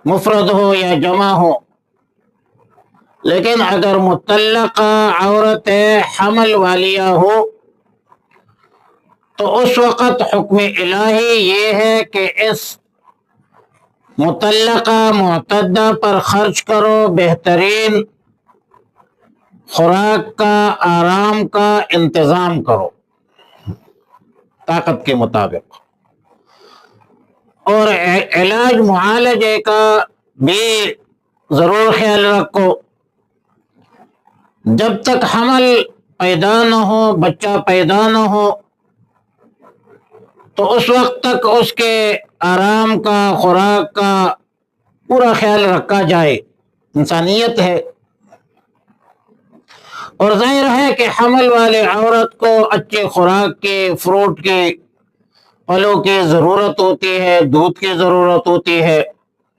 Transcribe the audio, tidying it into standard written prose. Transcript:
मुफरद हो या जमा हो। लेकिन अगर मुतल्लका औरत हमल वालिया हो तो उस वक़्त हुक्म इलाही ये है कि इस मुतल्लका मुअतद्दा पर खर्च करो, बेहतरीन खुराक का, आराम का इंतज़ाम करो ताकत के मुताबिक। और इलाज मुआलजे का भी ज़रूर ख्याल रखो। जब तक हमल पैदा न हो, बच्चा पैदा न हो, तो उस वक्त तक उसके आराम का, खुराक का पूरा ख्याल रखा जाए, इंसानियत है। और जाहिर है कि हमल वाले औरत को अच्छे खुराक के, फ्रूट के, फलों की ज़रूरत होती है, दूध की ज़रूरत होती है।